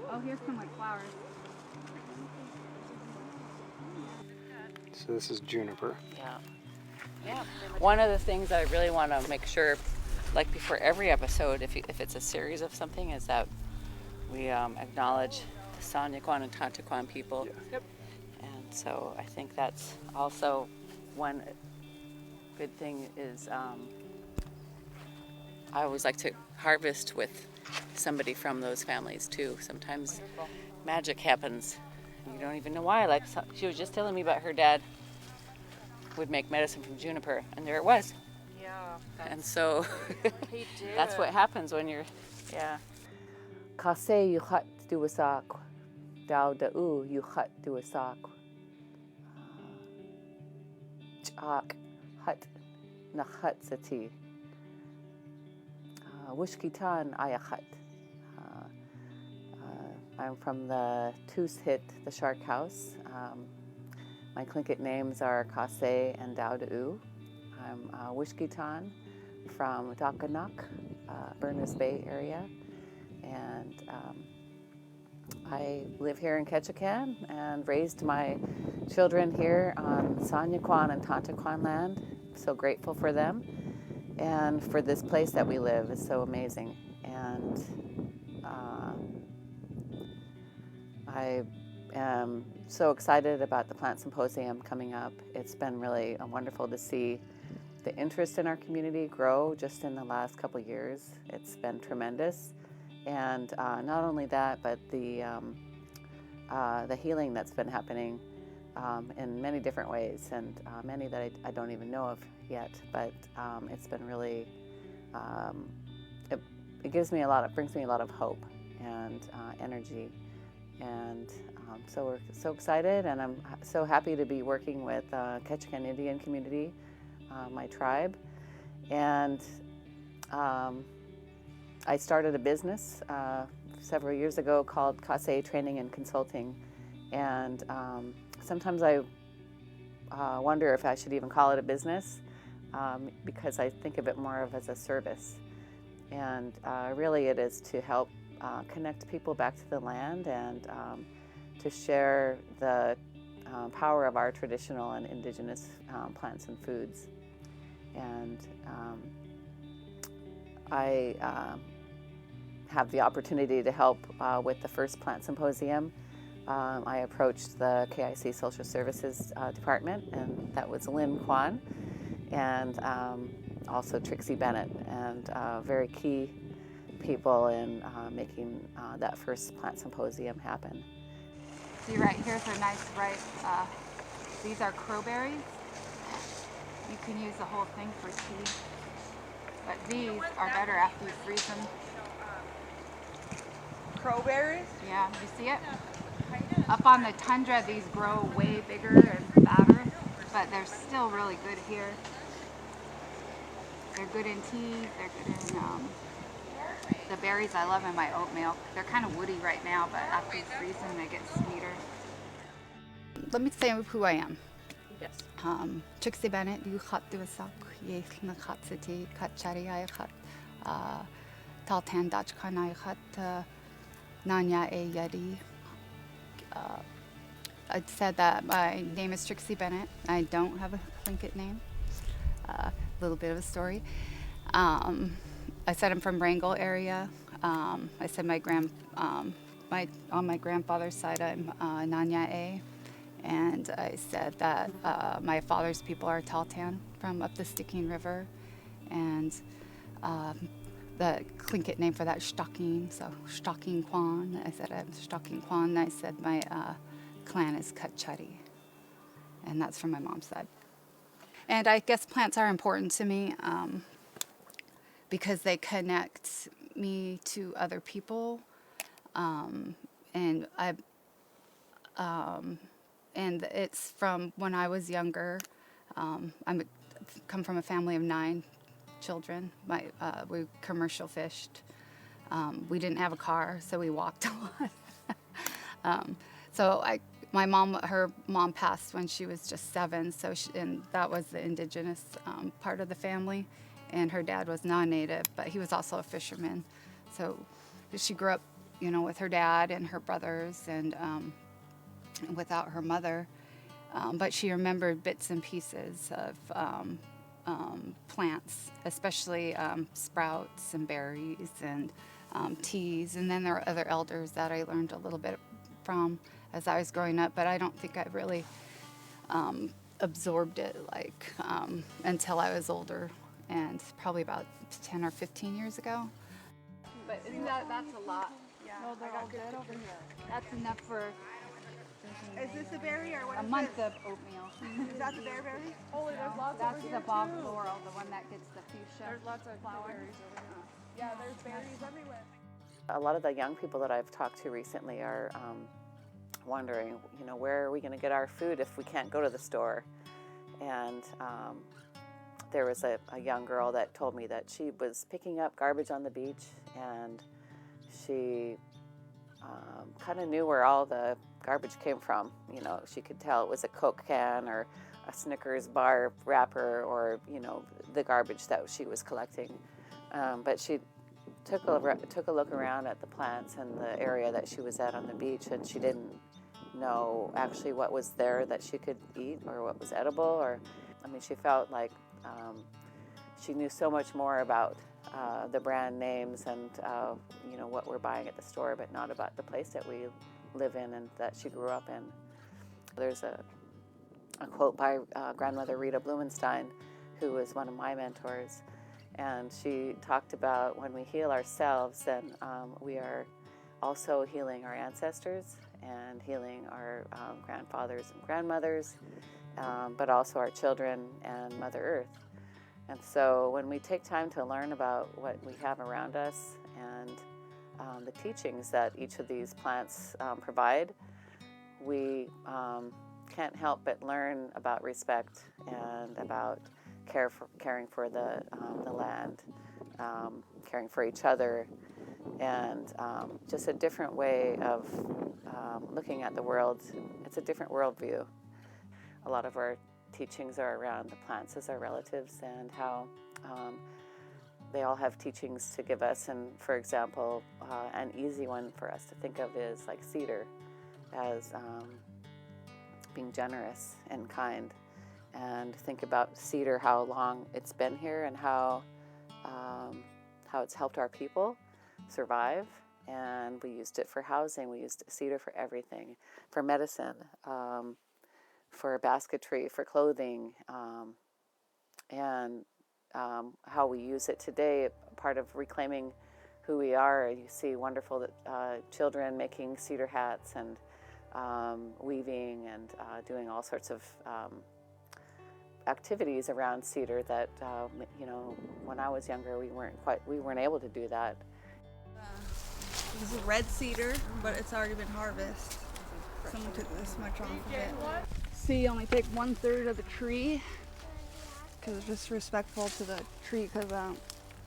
Oh, here's some like flowers. So this is juniper. Yeah. Yeah. One of the things that I really want to make sure, like before every episode, if it's a series of something, is that we acknowledge the Sanyaquan and Tantaquan people. Yeah. Yep. And so I think that's also one good thing is I always like to harvest with somebody from those families too. Sometimes magic happens. You don't even know why. Like she was just telling me about her dad would make medicine from juniper, and there it was. Yeah. And so He did. that's what happens when you're, yeah. Kase yuchat duwasak, dao da'u yuchat duwasak, chak hut nachat sati, wishkitan ayachat. I'm from the Tushit, the Shark House. My Tlingit names are Kase and Dauda'u. I'm Wishkitan from Dakanak, Berners Bay area. And I live here in Ketchikan and raised my children here on Sanyaquan and Tantaquan land. So grateful for them and for this place that we live. It's so amazing. And I am so excited about the Plant Symposium coming up. It's been really wonderful to see the interest in our community grow just in the last couple of years. It's been tremendous. And not only that, but the healing that's been happening in many different ways, and many that I don't even know of yet. But it's been really, it brings me a lot of hope and energy. And so we're so excited, and I'm so happy to be working with Ketchikan Indian community, my tribe. And I started a business several years ago called Kase Training and Consulting. And sometimes I wonder if I should even call it a business because I think of it more of as a service. And really it is to help connect people back to the land and to share the power of our traditional and indigenous plants and foods. And I have the opportunity to help with the first plant symposium. I approached the KIC Social Services Department, and that was Lynn Kwan, and also Trixie Bennett, and very key people in making that first plant symposium happen. See right here's a nice ripe, these are crowberries. You can use the whole thing for tea, but these are better after you freeze them. Crowberries? Yeah, you see it? Up on the tundra, these grow way bigger and fatter, but they're still really good here. They're good in tea, they're good in, the berries I love in my oat milk. They're kind of woody right now, but after you freeze them, they get sweeter. Let me say who I am. Yes. Trixie Bennett, Taltan Dachkanayhat Nanya E Yadi. I said that my name is Trixie Bennett. I don't have a Tlingit name. A little bit of a story. I said I'm from Wrangell area. I said on my grandfather's side I'm Nanya E. And I said that my father's people are Taltan from up the Stikine River. And the Tlingit name for that is Stocking, so Stocking Kwan. I said I'm Stocking Kwan. I said my clan is Kutchutty, and that's from my mom's side. And I guess plants are important to me because they connect me to other people, and it's from when I was younger. I come from a family of 9 children. We commercial fished. We didn't have a car, so we walked a lot. Her mom passed when she was just 7, and that was the indigenous part of the family. And her dad was non-native, but he was also a fisherman. So she grew up, with her dad and her brothers, and without her mother. But she remembered bits and pieces of plants, especially sprouts and berries and teas. And then there are other elders that I learned a little bit from as I was growing up, but I don't think I really absorbed it until I was older, and probably about 10 or 15 years ago. But that's a lot. Yeah, no, they're all good over here. That's enough for Is this a berry or what a is month this? of oatmeal. Is that the bearberry? Holy, there's lots That's over the here bog too. laurel, the one that gets the fuchsia. There's lots of flower. berries over here. Yeah, there's berries everywhere. A lot of the young people that I've talked to recently are wondering, where are we going to get our food if we can't go to the store? And there was a young girl that told me that she was picking up garbage on the beach, and she kind of knew where all the garbage came from. She could tell it was a Coke can or a Snickers bar wrapper, or the garbage that she was collecting. But she took a look around at the plants and the area that she was at on the beach, and she didn't know actually what was there that she could eat or what was edible. She felt like she knew so much more about the brand names and what we're buying at the store, but not about the place that we live in and that she grew up in. There's a quote by grandmother Rita Blumenstein, who was one of my mentors, and she talked about when we heal ourselves, then we are also healing our ancestors and healing our grandfathers and grandmothers, but also our children and Mother Earth. And so when we take time to learn about what we have around us and the teachings that each of these plants provide, we can't help but learn about respect and about caring for the land, caring for each other, and just a different way of looking at the world. It's a different worldview. A lot of our teachings are around the plants as our relatives and how they all have teachings to give us. And for example, an easy one for us to think of is like cedar as being generous and kind. And think about cedar, how long it's been here and how it's helped our people survive. And we used it for housing. We used cedar for everything, for medicine, for basketry, for clothing, and how we use it today, part of reclaiming who we are. You see wonderful children making cedar hats and weaving and doing all sorts of activities around cedar that, when I was younger, we weren't able to do that. This is red cedar, but it's already been harvested. Someone took this much off of it. See, only take 1/3 of the tree because it's just respectful to the tree because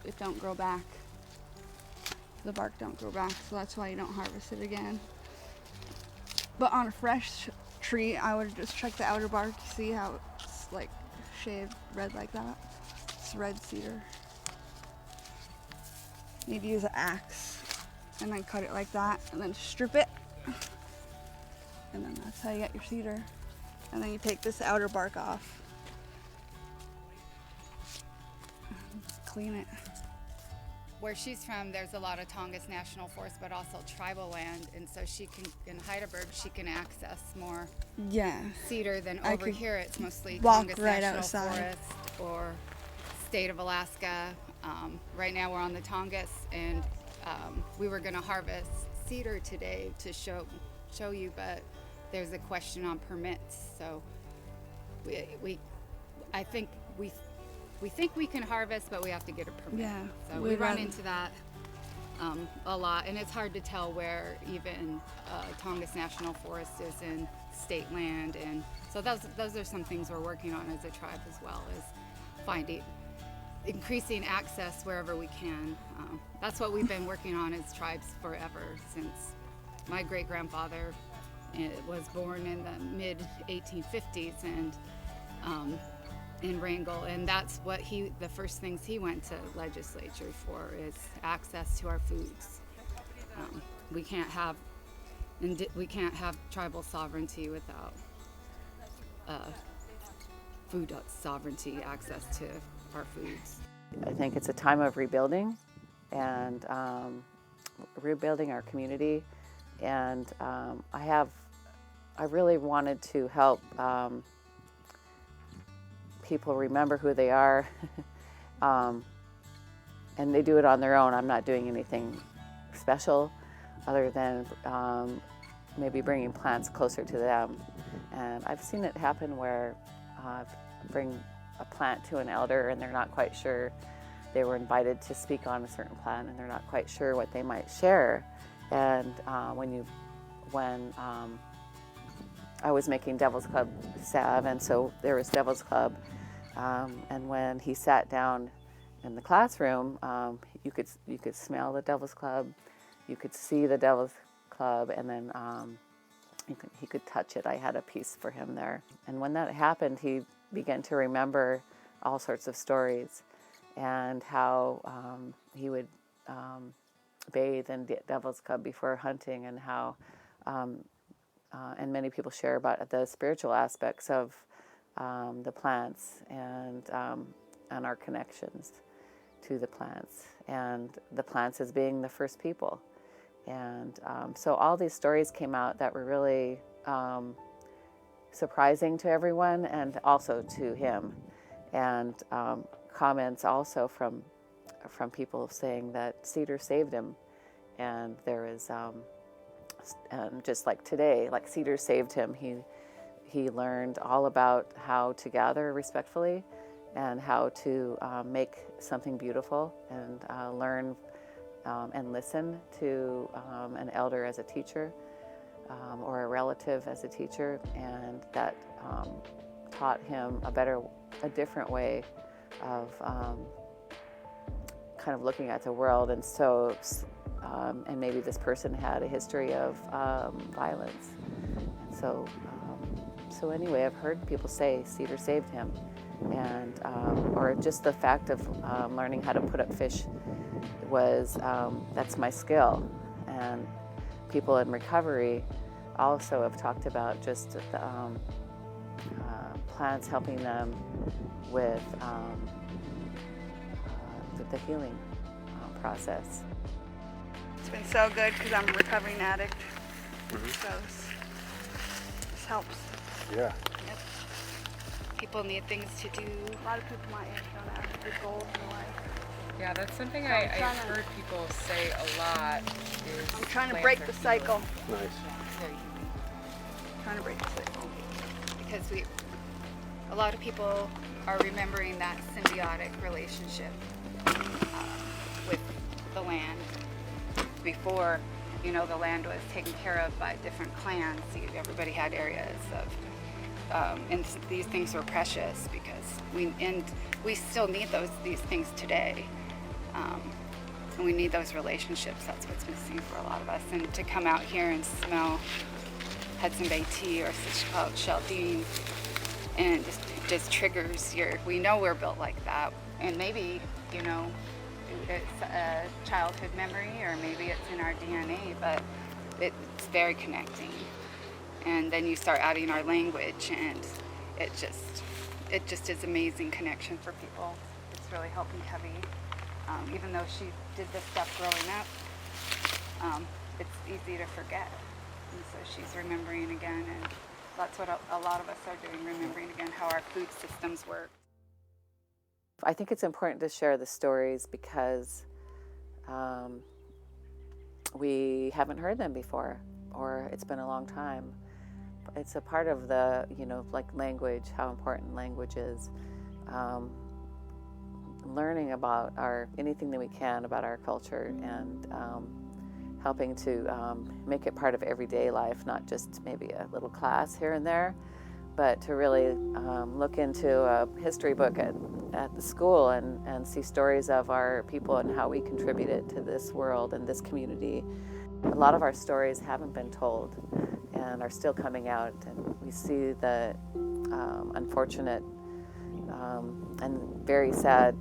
it don't grow back. The bark don't grow back, so that's why you don't harvest it again. But on a fresh tree, I would just check the outer bark, see how it's like shaved red like that. It's red cedar. Need to use an axe and then cut it like that and then strip it. And then that's how you get your cedar. And then you take this outer bark off. Clean it. Where she's from, there's a lot of Tongass National Forest, but also tribal land, and so she can, in Heidelberg, she can access more Yeah. cedar than I over could here. It's mostly walk Tongass right National outside. Forest or state of Alaska. Right now we're on the Tongass, and we were going to harvest cedar today to show you, but there's a question on permits. So I think we think we can harvest, but we have to get a permit. Yeah, So we'd we run rather- into that a lot, and it's hard to tell where even Tongass National Forest is in state land, and so those are some things we're working on as a tribe as well, is increasing access wherever we can. That's what we've been working on as tribes forever, since my great-grandfather was born in the mid-1850s and in Wrangell, and that's what the first things he went to legislature for is access to our foods. We can't have tribal sovereignty without food sovereignty, access to our foods. I think it's a time of rebuilding and rebuilding our community. And I really wanted to help people remember who they are. And they do it on their own. I'm not doing anything special other than maybe bringing plants closer to them. And I've seen it happen where bring a plant to an elder and they're not quite sure. They were invited to speak on a certain plant and they're not quite sure what they might share. And when I was making Devil's Club salve, and so there was Devil's Club, and when he sat down in the classroom, you could smell the Devil's Club, you could see the Devil's Club, and then he could touch it. I had a piece for him there. And when that happened, he began to remember all sorts of stories and how he would bathe in Devil's Club before hunting, and how, and many people share about the spiritual aspects of the plants and our connections to the plants, and the plants as being the first people. And so all these stories came out that were really surprising to everyone and also to him. And comments also from people saying that cedar saved him. And there is, just like today, like cedar saved him. He learned all about how to gather respectfully and how to make something beautiful, and learn and listen to an elder as a teacher, or a relative as a teacher, and that taught him a different way of kind of looking at the world. And so, and maybe this person had a history of violence. And so anyway, I've heard people say cedar saved him, and or just the fact of learning how to put up fish was that's my skill. And people in recovery also have talked about just the plants helping them with the healing process. It's been so good because I'm a recovering addict. So this helps. Yeah. People need things to do. A lot of people my age don't have good goals in life. Yeah, that's something I'm I've trying to- heard people say a lot. Is I'm trying to plants break are the healing. cycle. Nice. Trying to break the cycle. Because a lot of people are remembering that symbiotic relationship with the land. Before, the land was taken care of by different clans. Everybody had areas of, and these things were precious because we still need these things today. And we need those relationships. That's what's missing for a lot of us. And to come out here and smell Hudson Bay tea or called Sheldine, and just triggers we know we're built like that. And maybe, it's a childhood memory, or maybe it's in our DNA, but it's very connecting. And then you start adding our language, and it just is amazing connection for people. It's really helping Heavy. Even though she did this stuff growing up, it's easy to forget. And so she's remembering again, and that's what a lot of us are doing, remembering again how our food systems work. I think it's important to share the stories because we haven't heard them before, or it's been a long time. It's a part of the, like language, how important language is. Learning about anything that we can about our culture, and helping to make it part of everyday life, not just maybe a little class here and there, but to really look into a history book at the school and see stories of our people and how we contributed to this world and this community. A lot of our stories haven't been told and are still coming out, and we see the unfortunate and very sad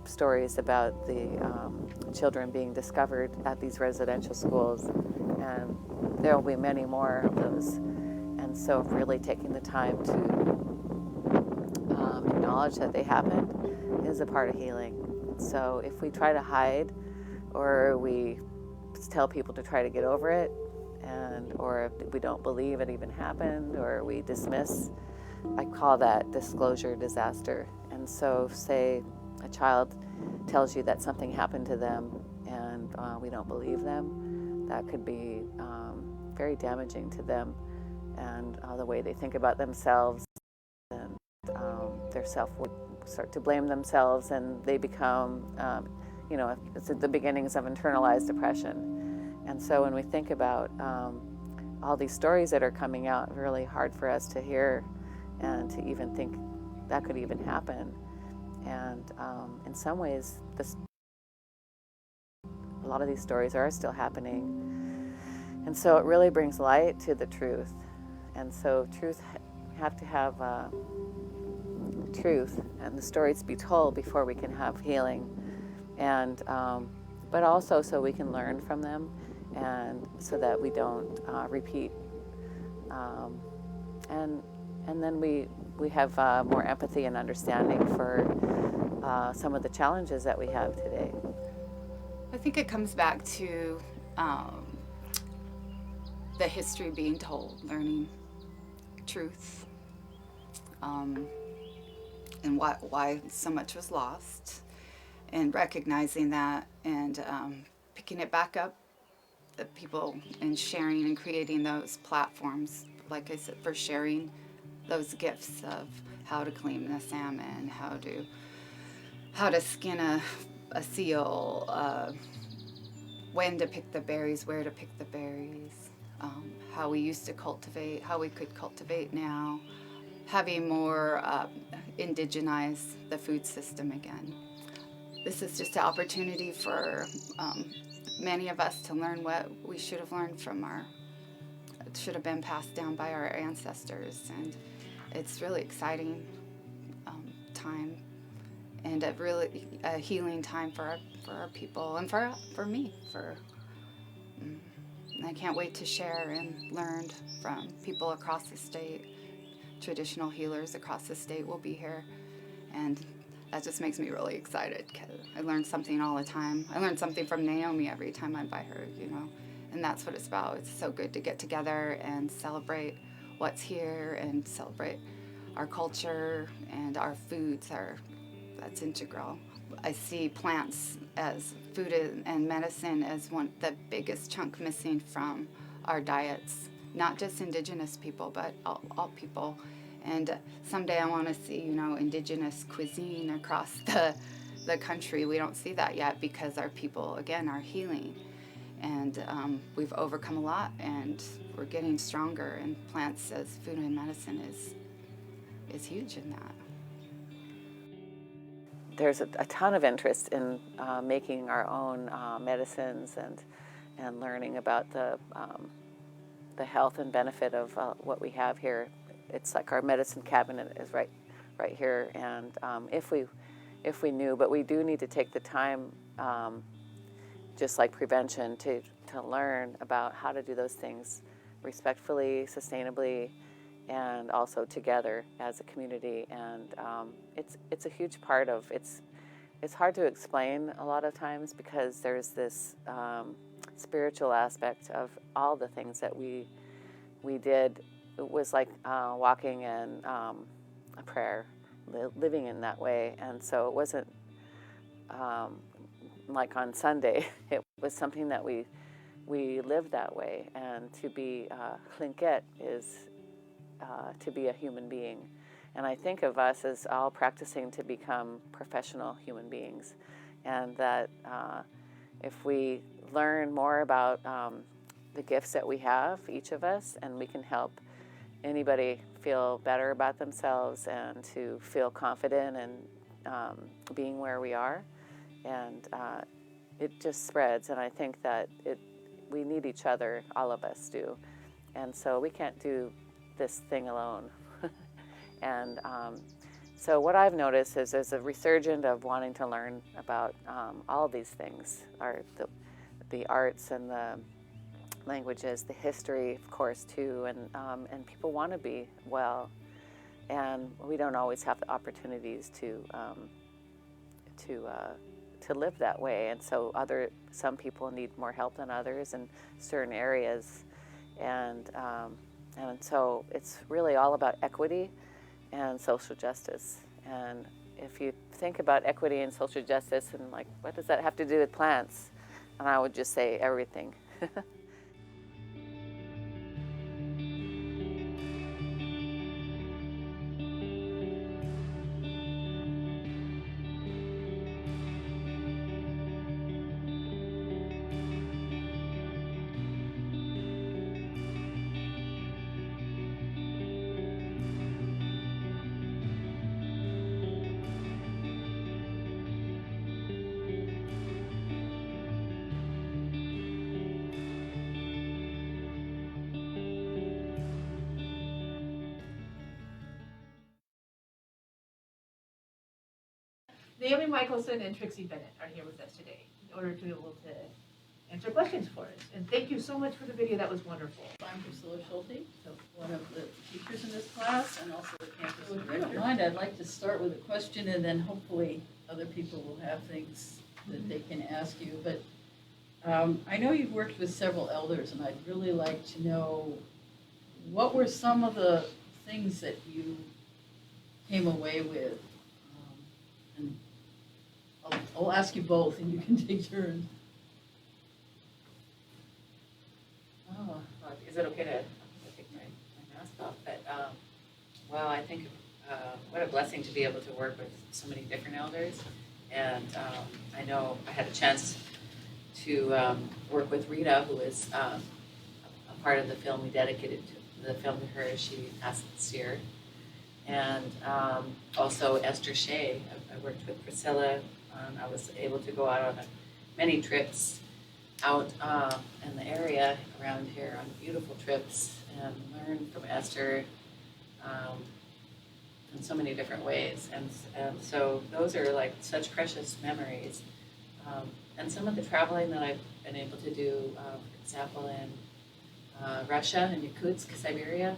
stories about the children being discovered at these residential schools, and there will be many more of those. And so really taking the time to acknowledge that they happened is a part of healing. So if we try to hide, or we tell people to try to get over it, or if we don't believe it even happened, or we dismiss, I call that disclosure disaster. And so say a child tells you that something happened to them and we don't believe them, that could be very damaging to them and the way they think about themselves, and their self-worth, start to blame themselves, and they become, it's the beginnings of internalized depression. And so when we think about all these stories that are coming out, really hard for us to hear and to even think that could even happen. And in some ways, a lot of these stories are still happening. And so it really brings light to the truth. And so truth, have to have truth and the stories to be told before we can have healing. And but also so we can learn from them, and so that we don't repeat. And then we have more empathy and understanding for some of the challenges that we have today. I think it comes back to the history being told, learning truth, and why so much was lost, and recognizing that, and picking it back up, the people, and sharing and creating those platforms, like I said, for sharing those gifts of how to clean the salmon, how to skin a seal, when to pick the berries, where to pick the berries, how we used to cultivate, how we could cultivate now, having more indigenize the food system again. This is just an opportunity for many of us to learn what we should have learned from it should have been passed down by our ancestors. And it's really exciting time, and a healing time for our people, and for me. And I can't wait to share and learn from people across the state. Traditional healers across the state will be here, and that just makes me really excited, because I learn something all the time. I learn something from Naomi every time I'm by her, and that's what it's about. It's so good to get together and celebrate what's here, and celebrate our culture, and our foods that's integral. I see plants as food and medicine as the biggest chunk missing from our diets, not just Indigenous people, but all people. And someday I want to see, Indigenous cuisine across the country. We don't see that yet, because our people, again, are healing. And we've overcome a lot, and we're getting stronger, and plants as food and medicine is huge in that. There's a ton of interest in making our own medicines, and learning about the health and benefit of what we have here. It's like our medicine cabinet is right here, and if we if we knew, but we do need to take the time, just like prevention, to learn about how to do those things respectfully, sustainably, and also together as a community. And it's a huge part of it's hard to explain a lot of times because there's this spiritual aspect of all the things that we did. It was like walking in a prayer, living in that way. And so it wasn't like on Sunday. It was something that we lived that way. And to be Tlingit is to be a human being. And I think of us as all practicing to become professional human beings. And that if we learn more about the gifts that we have, each of us, and we can help anybody feel better about themselves and to feel confident in being where we are. And it just spreads. And I think that we need each other, all of us do. And so we can't do this thing alone. And so what I've noticed is there's a resurgence of wanting to learn about all these things, the arts and the languages, the history, of course, too, and people want to be well, and we don't always have the opportunities to live that way, and so some people need more help than others in certain areas, and so it's really all about equity and social justice. And if you think about equity and social justice and like, what does that have to do with plants? And I would just say everything. Naomi, Michalson, and Trixie Bennett are here with us today in order to be able to answer questions for us. And thank you so much for the video. That was wonderful. I'm Priscilla Schulte, one of the teachers in this class and also the campus Well, director. If you don't mind, I'd like to start with a question and then hopefully other people will have things that they can ask you. But I know you've worked with several elders, and I'd really like to know what were some of the things that you came away with. And I'll ask you both, and you can take turns. Oh, is it okay to take my mask off? But, well, I think what a blessing to be able to work with so many different elders. And I know I had a chance to work with Rita, who is a part of the film. We dedicated the film to her. She passed this year. And also Esther Shea. I worked with Priscilla. I was able to go out on many trips out in the area around here on beautiful trips and learn from Esther in so many different ways. And so those are like such precious memories. And some of the traveling that I've been able to do, for example, in Russia and Yakutsk, Siberia,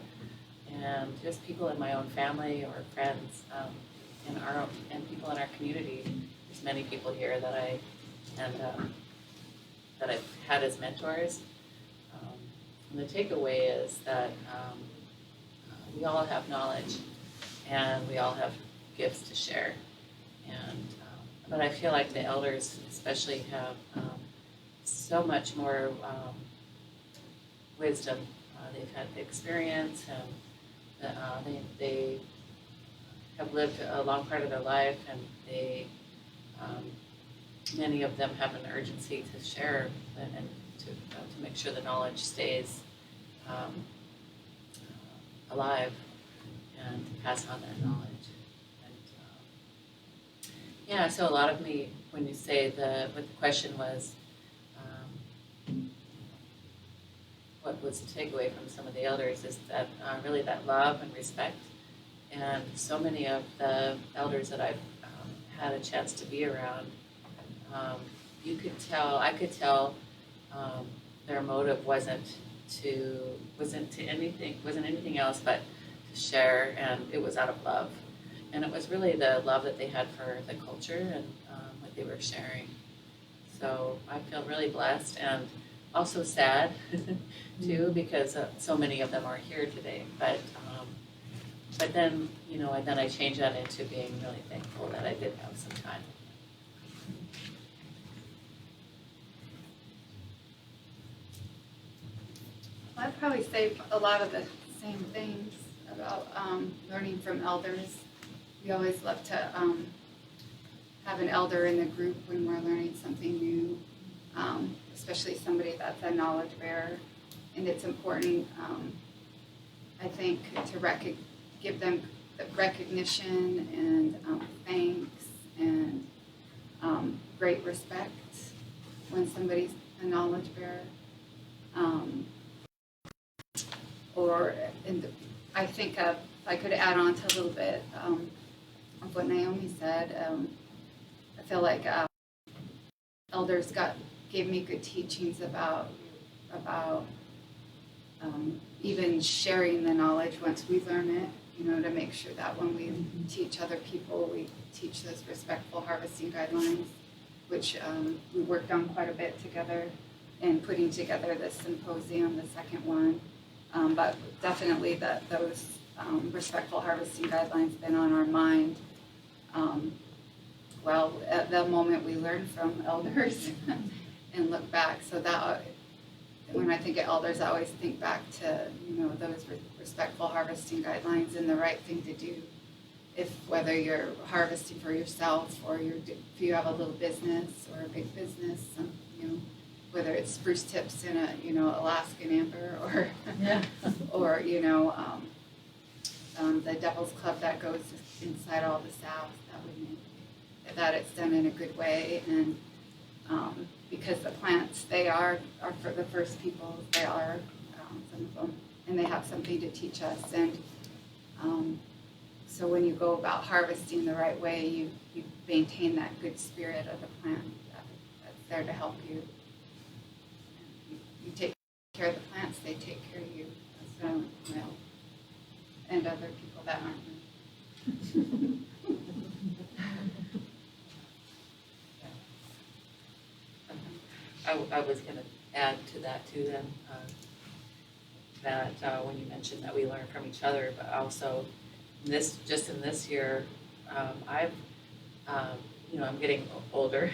and just people in my own family or friends, and people in our community. There's many people here that I've had as mentors. And the takeaway is that we all have knowledge, and we all have gifts to share. And but I feel like the elders, especially, have so much more wisdom. They've had the experience, and they have lived a long part of their life, and they many of them have an urgency to share and to make sure the knowledge stays alive and to pass on that knowledge. And yeah, so a lot of me, when you say what the question was, what was the takeaway from some of the elders is that really that love and respect. And so many of the elders that I've had a chance to be around, I could tell their motive wasn't anything else but to share, and it was out of love. And it was really the love that they had for the culture and what they were sharing. So I feel really blessed and also sad too, because so many of them are here today. But then, and then I changed that into being really thankful that I did have some time. I'd probably say a lot of the same things about learning from elders. We always love to have an elder in the group when we're learning something new, especially somebody that's a knowledge bearer. And it's important, I think, to give them the recognition and thanks and great respect when somebody's a knowledge bearer. I think if I could add on to a little bit of what Naomi said, I feel like elders gave me good teachings about even sharing the knowledge once we learn it, to make sure that when we teach other people, we teach those respectful harvesting guidelines, which we worked on quite a bit together in putting together this symposium, the second one. But definitely those respectful harvesting guidelines been on our mind. At the moment we learn from elders and look back. So that when I think of elders, I always think back to those respectful harvesting guidelines and the right thing to do. Whether you're harvesting for yourself or if you have a little business or a big business, whether it's spruce tips in a Alaskan amber or or the Devil's Club that goes inside all the South, that it's done in a good way. And because the plants, they are for the first people, they are some of them, and they have something to teach us. And so when you go about harvesting the right way, you maintain that good spirit of the plant that's there to help you. You take care of the plants, they take care of you. And other people that aren't. I was going to add to that too then, that when you mentioned that we learn from each other, but also in this year, I'm getting older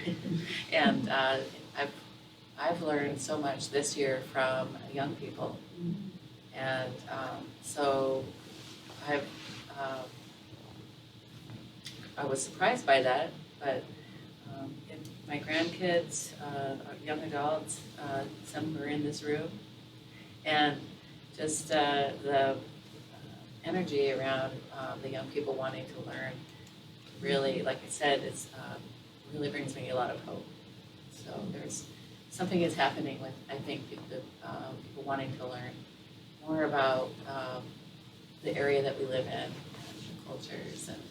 and I've learned so much this year from young people. And so I was surprised by that, but my grandkids, young adults, some were in this room, and just the energy around the young people wanting to learn really, like I said, it's really brings me a lot of hope. So something is happening with, I think, the people wanting to learn more about the area that we live in and the cultures and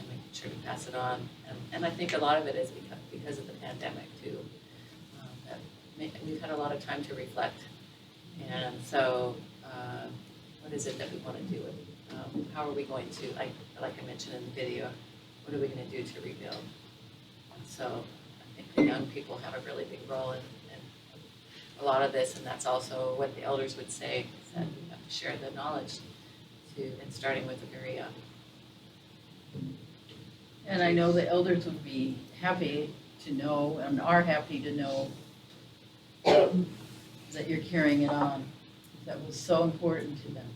making sure to pass it on. And I think a lot of it is because of the pandemic too. That we've had a lot of time to reflect. And so what is it that we want to do? How are we going to, like I mentioned in the video, what are we going to do to rebuild? And so I think the young people have a really big role in a lot of this, and that's also what the elders would say, is that we have to share the knowledge and starting with the very young. And I know the elders would be happy to know, and are happy to know, that you're carrying it on. That was so important to them.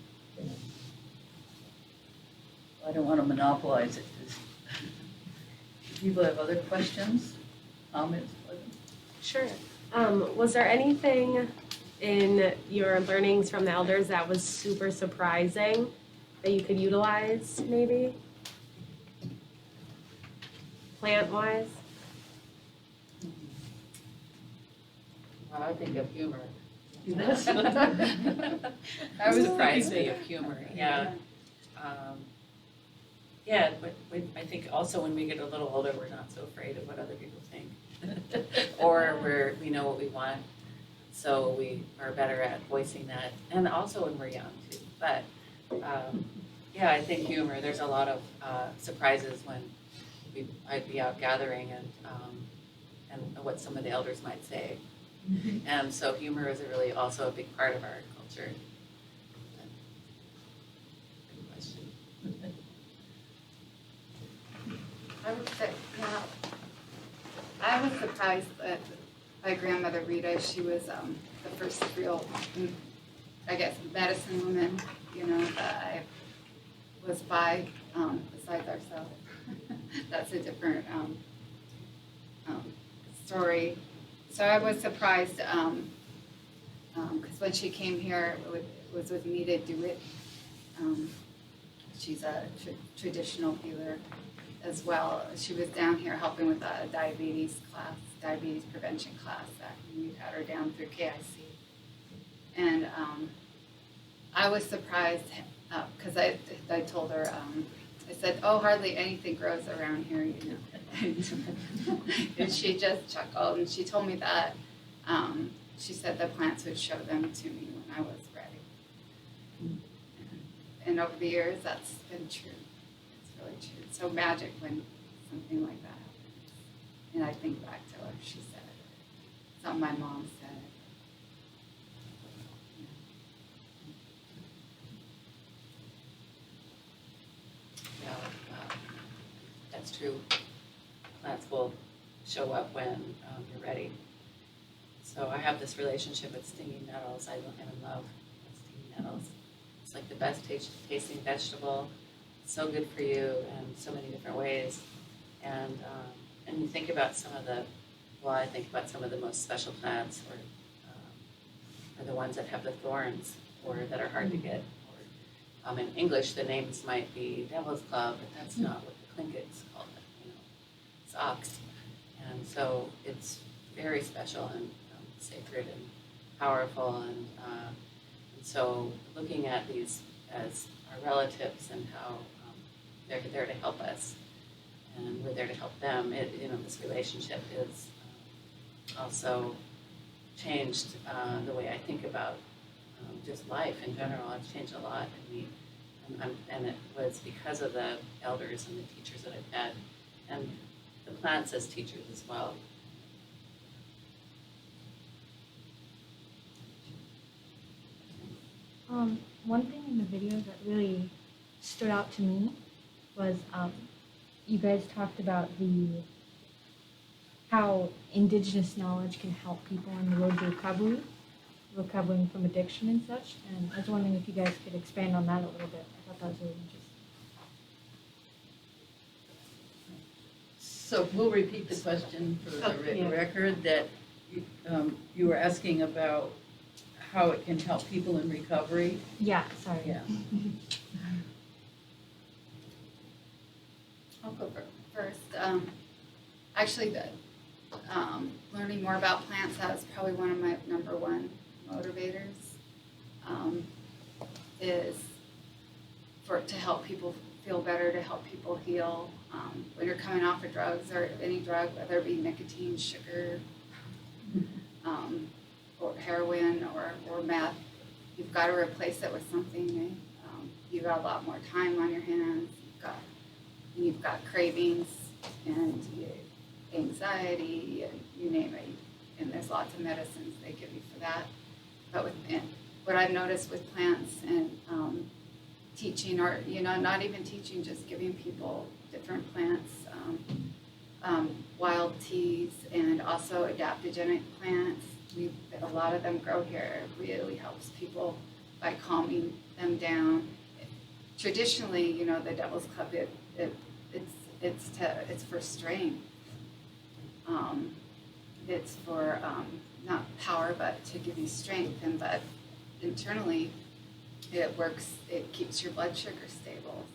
I don't want to monopolize it. Do people have other questions, comments? Sure. Was there anything in your learnings from the elders that was super surprising that you could utilize, maybe? Plant-wise? Well, I think of humor. That was surprised me of humor, yeah. Yeah, but I think also when we get a little older, we're not so afraid of what other people think. Or we know what we want, so we are better at voicing that. And also when we're young too. But yeah, I think humor, there's a lot of surprises when I'd be out gathering and what some of the elders might say. And so humor is really also a big part of our culture. Good question. I would say, yeah. I was surprised that my grandmother Rita, she was the first real, I guess, medicine woman, you know, that I was by, besides ourselves. That's a different story. So I was surprised because when she came here, it was with me to do it. She's a traditional healer as well. She was down here helping with a diabetes prevention class that we had her down through KIC. And I was surprised because I told her, I said, oh, hardly anything grows around here, you know. And she just chuckled and she told me that she said the plants would show them to me when I was ready. And over the years, that's been true. It's really true. It's so magic when something like that happens. And I think back to what she said, something my mom said. Yeah, that's true. Plants will show up when you're ready. So I have this relationship with stinging nettles. I am in love with stinging nettles. It's like the best tasting vegetable. It's so good for you in so many different ways. And you think about I think about some of the most special plants or the ones that have the thorns or that are hard to get. Or, in English, the names might be Devil's Club, but that's not what the Tlinkits call it. You know, it's ox. And so it's very special and sacred and powerful. And so looking at these as our relatives and how they're there to help us and we're there to help them, this relationship is also changed the way I think about just life in general. It's changed a lot in me. And it was because of the elders and the teachers that I've had and the plants as teachers as well. One thing in the video that really stood out to me was you guys talked about how Indigenous knowledge can help people on the road to recovery, recovering from addiction and such. And I was wondering if you guys could expand on that a little bit. I thought that was really interesting. So we'll repeat the question for the record that you were asking about how it can help people in recovery. Yeah, sorry. Yeah. I'll go first. Actually, learning more about plants, that was probably one of my number one motivators, is to help people feel better, to help people heal. When you're coming off of drugs or any drug, whether it be nicotine, sugar, or heroin or meth, you've got to replace it with something new. You've got a lot more time on your hands. You've got cravings and anxiety and you name it. And there's lots of medicines they give you for that. But what I've noticed with plants and teaching, or not even teaching, just giving people different plants, wild teas, and also adaptogenic plants. A lot of them grow here. It really helps people by calming them down. Traditionally, the Devil's Club, it's for strength. It's for not power, but to give you strength. But internally, it works. It keeps your blood sugar stable.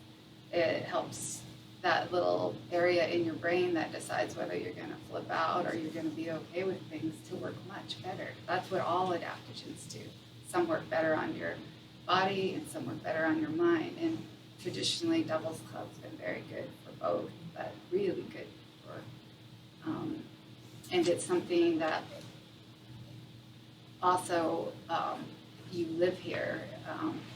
It helps that little area in your brain that decides whether you're going to flip out or you're going to be okay with things to work much better. That's what all adaptogens do. Some work better on your body and some work better on your mind. And traditionally Devil's Club's been very good for both, but really good for, and it's something that also, you live here,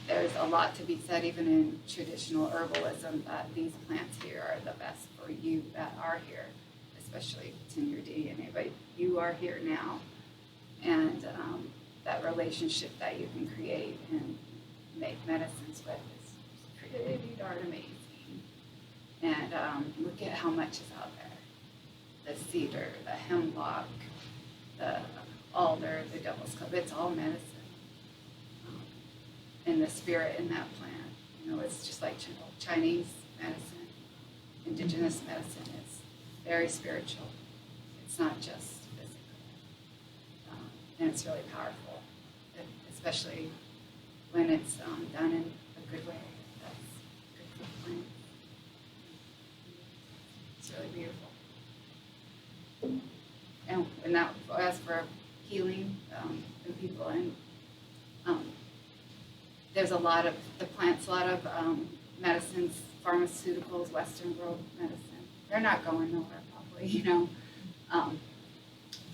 there's a lot to be said even in traditional herbalism that these plants here are the best for you that are here, especially it's in your DNA, but you are here now. And that relationship that you can create and make medicines with is pretty darn amazing. And look at how much is out there. The cedar, the hemlock, the alder, the devil's club, it's all medicine. And the spirit in that plant, you know, it's just like Chinese medicine, indigenous medicine is very spiritual. It's not just physical. And it's really powerful, especially when it's done in a good way. That's good for the plant. It's really beautiful. And that, as for healing in people, and there's a lot of the plants, a lot of medicines, pharmaceuticals, Western world medicine. They're not going nowhere, probably, you know.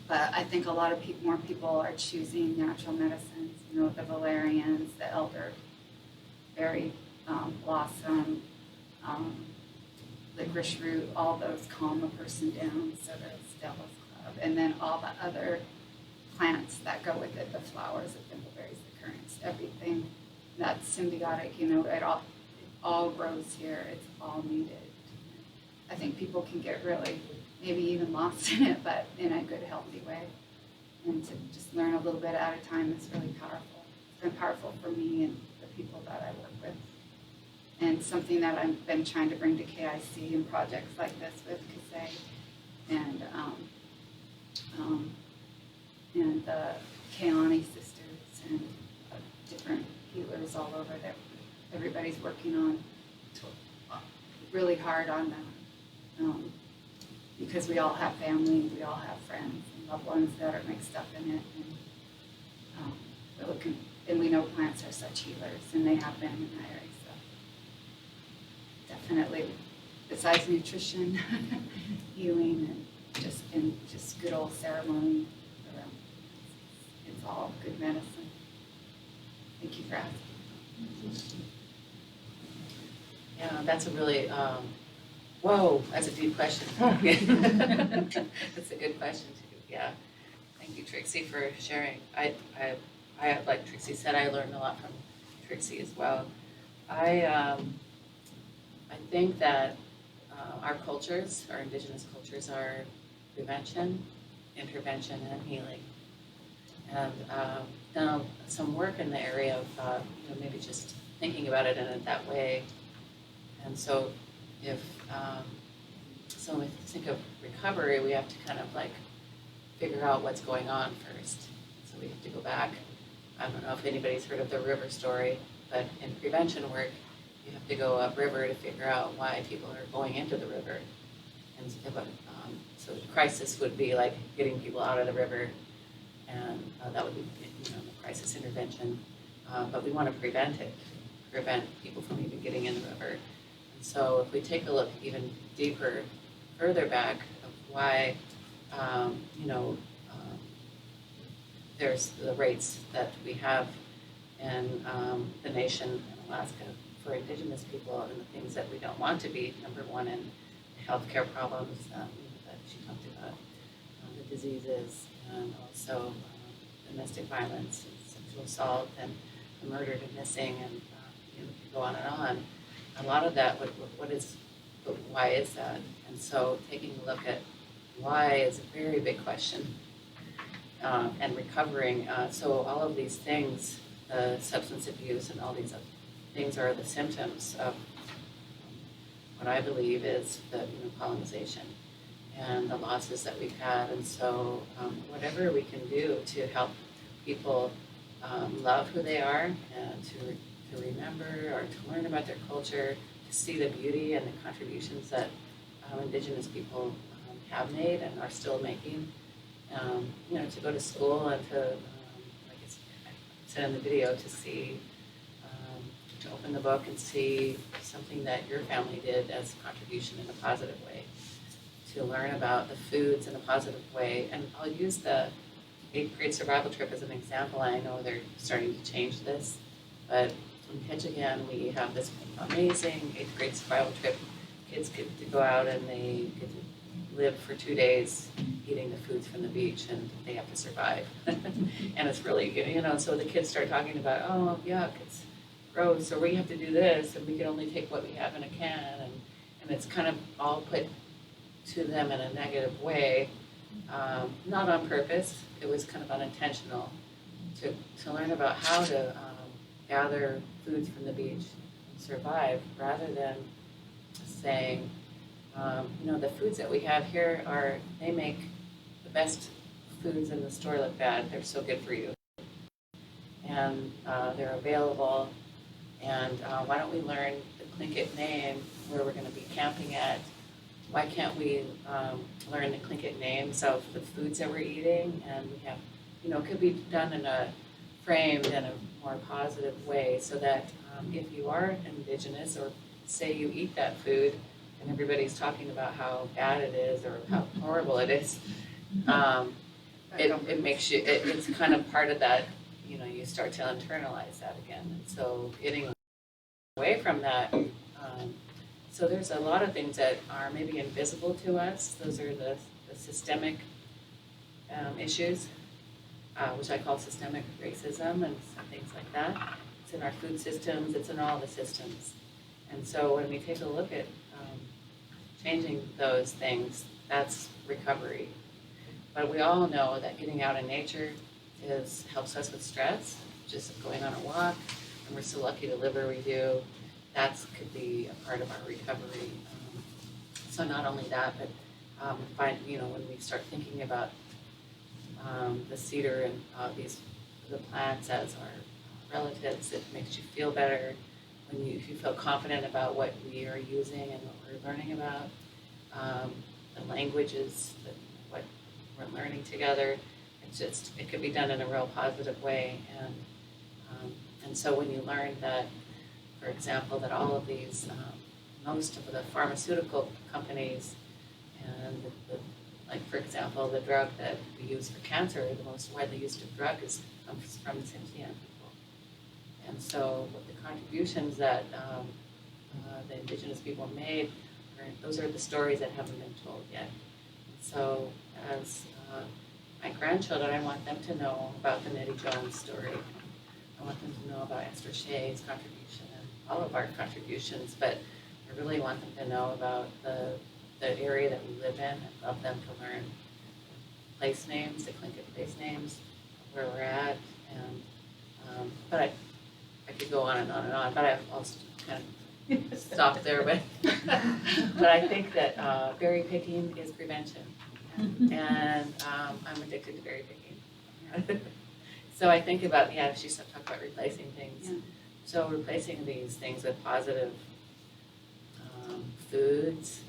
But I think a lot of more people are choosing natural medicines. You know, the valerians, the elderberry blossom, licorice root, all those calm a person down. So there's Devil's Club, and then all the other plants that go with it, the flowers, the thimbleberries, the currants, everything that's symbiotic. You know, it all grows here. It's all needed. I think people can get really, maybe even lost in it, but in a good, healthy way. And to just learn a little bit at a time is really powerful. It's been powerful for me and the people that I work with. And something that I've been trying to bring to KIC and projects like this with Kasei and the Keani sisters and different healers all over that everybody's working on really hard on that. Because we all have family, we all have friends and loved ones that are mixed up in it, and we're looking, and we know plants are such healers, and they have been in that area. So definitely, besides nutrition, healing, and just good old ceremony, it's all good medicine. Thank you for asking. Yeah, that's a really, whoa, that's a deep question. That's a good question too, yeah. Thank you, Trixie, for sharing. I, like Trixie said, I learned a lot from Trixie as well. I think that our cultures, our indigenous cultures, are prevention, intervention, and healing. And done some work in the area of, maybe just thinking about it in that way. And so if, so we think of recovery, we have to kind of like figure out what's going on first. So we have to go back. I don't know if anybody's heard of the river story, but in prevention work, you have to go upriver to figure out why people are going into the river. And so the crisis would be like getting people out of the river, and that would be, the crisis intervention. But we want to prevent people from even getting in the river. And so if we take a look even deeper, further back of why, there's the rates that we have in the nation in Alaska for Indigenous people and the things that we don't want to be, number one, in healthcare problems that she talked about, the diseases, and also domestic violence and sexual assault and the murdered and missing, and we could go on and on. A lot of that, why is that? And so taking a look at why is a very big question, and recovering. So all of these things, substance abuse and all these other things, are the symptoms of what I believe is the colonization and the losses that we've had. And so whatever we can do to help people love who they are and to remember or to learn about their culture, to see the beauty and the contributions that Indigenous people have made and are still making, to go to school and to, like I said in the video, to see to open the book and see something that your family did as a contribution in a positive way, to learn about the foods in a positive way. And I'll use the 8th grade survival trip as an example. I know they're starting to change this, but in Ketchikan we have this amazing 8th grade survival trip. Kids get to go out and they get to live for 2 days eating the foods from the beach, and they have to survive. And it's really, so the kids start talking about, oh, yuck, it's gross, or we have to do this, and we can only take what we have in a can, and it's kind of all put to them in a negative way, not on purpose. It was kind of unintentional to learn about how to gather foods from the beach and survive, rather than saying, the foods that we have here they make the best foods in the store look bad. They're so good for you. And they're available. And why don't we learn the Tlingit name where we're going to be camping at? Why can't we learn the Tlingit names of the foods that we're eating? And we have, it could be done in a framed in a more positive way, so that if you are Indigenous, or say you eat that food and everybody's talking about how bad it is or how horrible it is, it makes you, it's kind of part of that, you start to internalize that again. And so getting away from that, so there's a lot of things that are maybe invisible to us. Those are the systemic issues, which I call systemic racism and things like that. It's in our food systems, it's in all the systems. And so when we take a look at changing those things, that's recovery. But we all know that getting out in nature helps us with stress. Just going on a walk, and we're so lucky to live where we do, that could be a part of our recovery. So not only that, but when we start thinking about the cedar and the plants as our relatives, it makes you feel better. If you feel confident about what we are using and what we're learning about, the languages, what we're learning together, it could be done in a real positive way. And so when you learn that, for example, that all of these, most of the pharmaceutical companies, and like for example, the drug that we use for cancer, the most widely used drug comes from Sindhian people. And so the contributions that the Indigenous people made, those are the stories that haven't been told yet. So as my grandchildren, I want them to know about the Nettie Jones story. I want them to know about Esther Shea's contribution and all of our contributions, but I really want them to know about the area that we live in. I'd love them to learn place names, the Tlingit place names, where we're at, and but I could go on and on and on, but I've also kind of stopped there. But I think that berry picking is prevention, and I'm addicted to berry picking. So I think about, she talked about replacing things. Yeah. So replacing these things with positive foods,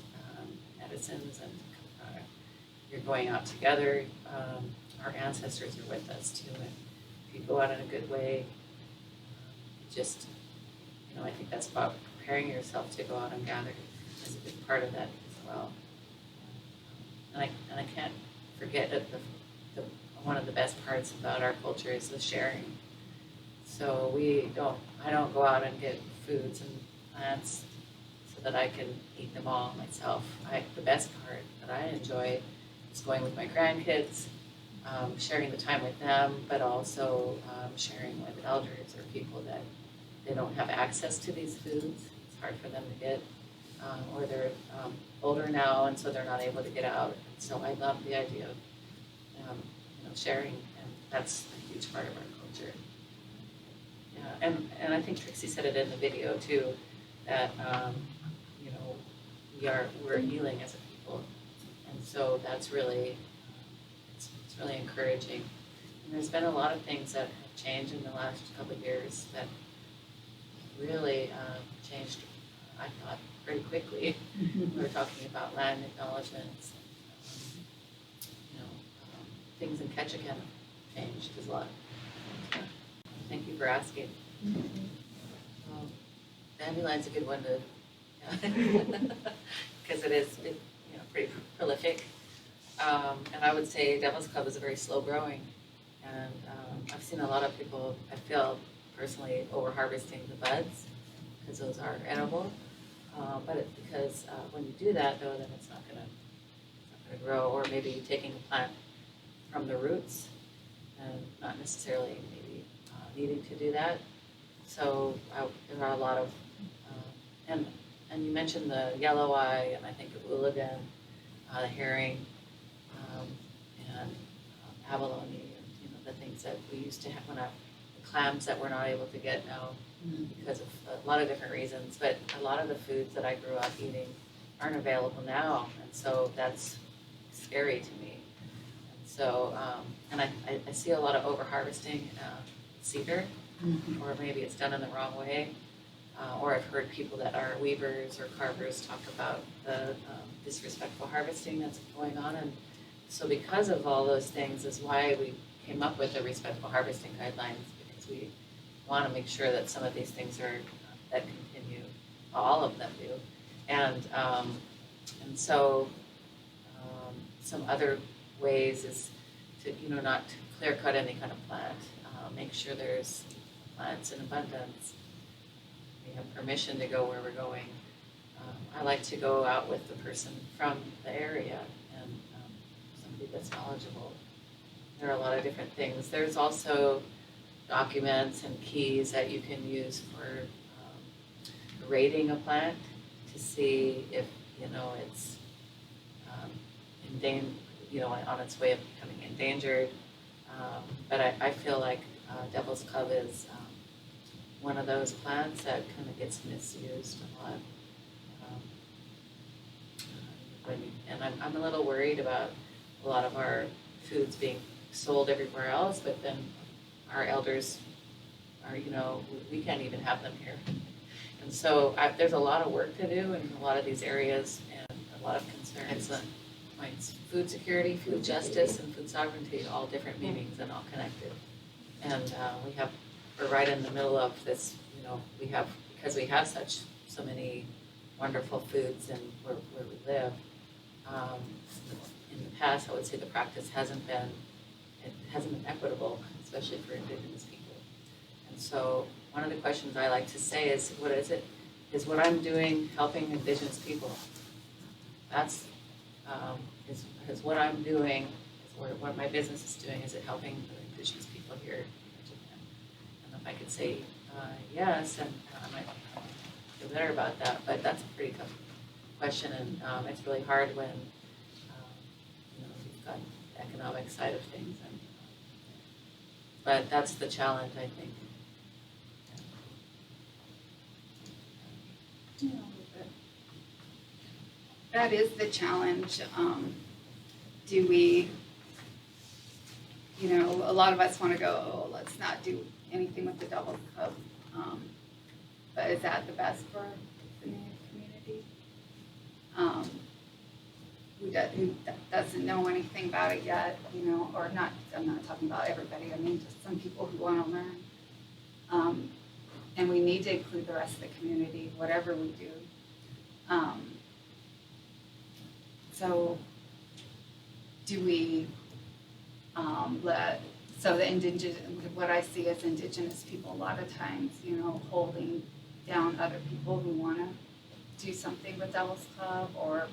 medicines, and you're going out together. Our ancestors are with us too, and if you go out in a good way, I think that's about preparing yourself to go out and gather is a big part of that as well. And I can't forget that one of the best parts about our culture is the sharing. So I don't go out and get foods and plants so that I can eat them all myself. The best part that I enjoy is going with my grandkids, sharing the time with them, but also sharing with elders or people that they don't have access to these foods. It's hard for them to get, or they're older now, and so they're not able to get out. So I love the idea of sharing, and that's a huge part of our culture. Yeah, and I think Trixie said it in the video too, that we're healing as a people, and so that's really it's really encouraging. And there's been a lot of things that have changed in the last couple of years that really changed, I thought, very quickly. We were talking about land acknowledgements. Things in Ketchikan have changed a lot. Thank you for asking. Dandelion's a good one to, because it is, pretty prolific. And I would say Devil's Club is a very slow growing. And I've seen a lot of people, I feel personally, over harvesting the buds because those are edible. But it's because when you do that, though, then it's not gonna grow. Or maybe taking a plant from the roots and not necessarily maybe needing to do that. So there are a lot of, and you mentioned the yellow eye, and I think of Ooligan, the herring, and abalone, and the things that we used to have when the clams that we're not able to get now because of a lot of different reasons. But a lot of the foods that I grew up eating aren't available now, and so that's scary to me. And so, and I see a lot of over harvesting cedar, or maybe it's done in the wrong way. Or I've heard people that are weavers or carvers talk about the disrespectful harvesting that's going on. And so because of all those things is why we came up with the respectful harvesting guidelines, because we want to make sure that some of these things are, that continue, all of them do. And so some other ways is to, not to clear cut any kind of plant, make sure there's plants in abundance. We have permission to go where we're going. I like to go out with the person from the area and somebody that's knowledgeable. There are a lot of different things. There's also documents and keys that you can use for rating a plant to see if it's on its way of becoming endangered. But I feel like Devil's Club is one of those plants that kind of gets misused a lot. And I'm a little worried about a lot of our foods being sold everywhere else, but then our elders are, we can't even have them here. And so there's a lot of work to do in a lot of these areas and a lot of concerns. It's food security, food justice, and food sovereignty, all different meanings and all connected. And we're right in the middle of this, because we have so many wonderful foods and where we live. In the past, I would say the practice hasn't been equitable, especially for Indigenous people. And so one of the questions I like to say is, is what I'm doing helping Indigenous people? That's, is what I'm doing, what my business is doing, is it helping the Indigenous people here in Japan? And if I could say yes, and I might feel better about that, but that's a pretty tough question, and it's really hard when you've got the economic side of things. But that's the challenge, I think. That is the challenge. Do we, a lot of us want to go, let's not do anything with the Devil's Club. But is that the best for the Native community? Who doesn't know anything about it yet, or not, I'm not talking about everybody, I mean just some people who want to learn. And we need to include the rest of the community, whatever we do. So do we what I see as Indigenous people a lot of times, holding down other people who want to do something with Devil's Club or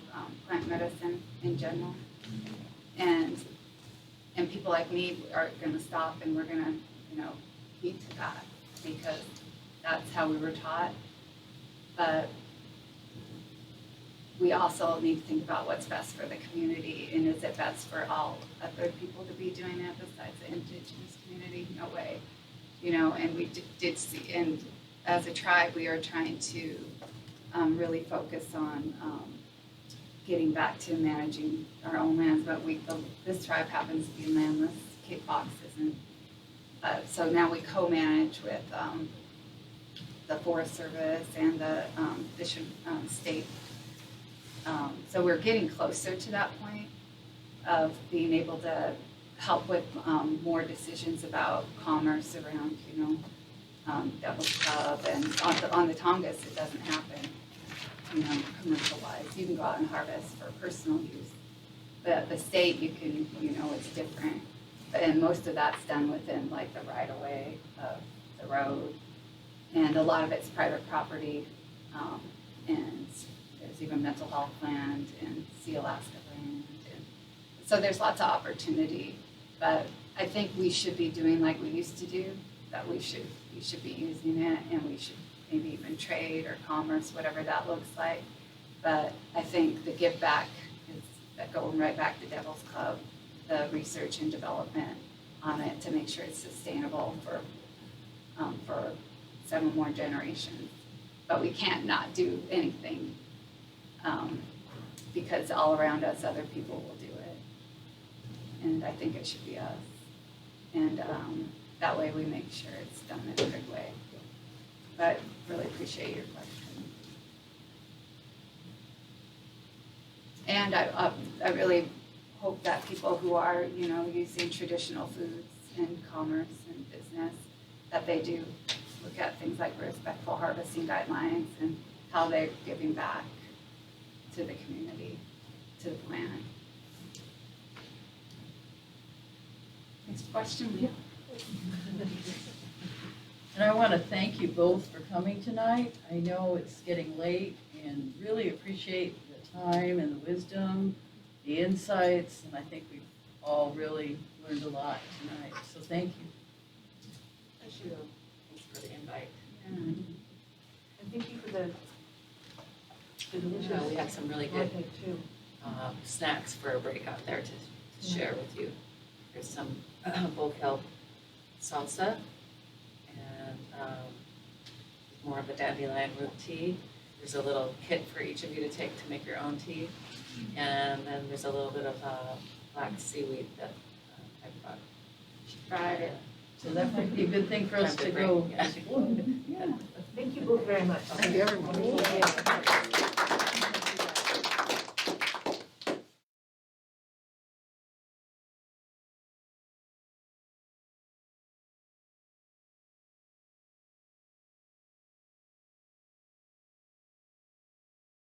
plant medicine in general. And people like me are going to stop and we're going to, heed to that because that's how we were taught. But we also need to think about what's best for the community, and is it best for all other people to be doing that besides the Indigenous community? No way. And we did see, and as a tribe, we are trying to really focus on getting back to managing our own lands, but this tribe happens to be landless. Cape Fox isn't. So now we co-manage with the Forest Service and the Fish and State. So we're getting closer to that point of being able to help with more decisions about commerce around, Devil's Club, and on the Tongass it doesn't happen, commercial-wise. You can go out and harvest for personal use. But the state, you can, it's different. And most of that's done within like the right-of-way of the road. And a lot of it's private property. And there's even mental health land and Sea Alaska land. And so there's lots of opportunity. But I think we should be doing like we used to do, that we should be using it, and we should maybe even trade or commerce, whatever that looks like. But I think the give back is going right back to Devil's Club, the research and development on it to make sure it's sustainable for 7 more generations. But we can't not do anything because all around us, other people will do it. And I think it should be us. And that way we make sure it's done in a good way. But really appreciate your question. And I really hope that people who are, using traditional foods in commerce and business, that they do look at things like respectful harvesting guidelines and how they're giving back to the community, to the planet. Next question. Yeah. And I want to thank you both for coming tonight. I know it's getting late and really appreciate the time and the wisdom, the insights, and I think we've all really learned a lot tonight. So thank you. Thanks for the invite. Yeah. And thank you for the delicious. We have some really good too. snacks for a break out there to share with you. There's some Bokel salsa and more of a dandelion root tea. There's a little kit for each of you to take to make your own tea. And then there's a little bit of black seaweed that I brought. She fried it. So that might be a good thing for us to go. Yeah. Thank you both very much. Thank you, everyone.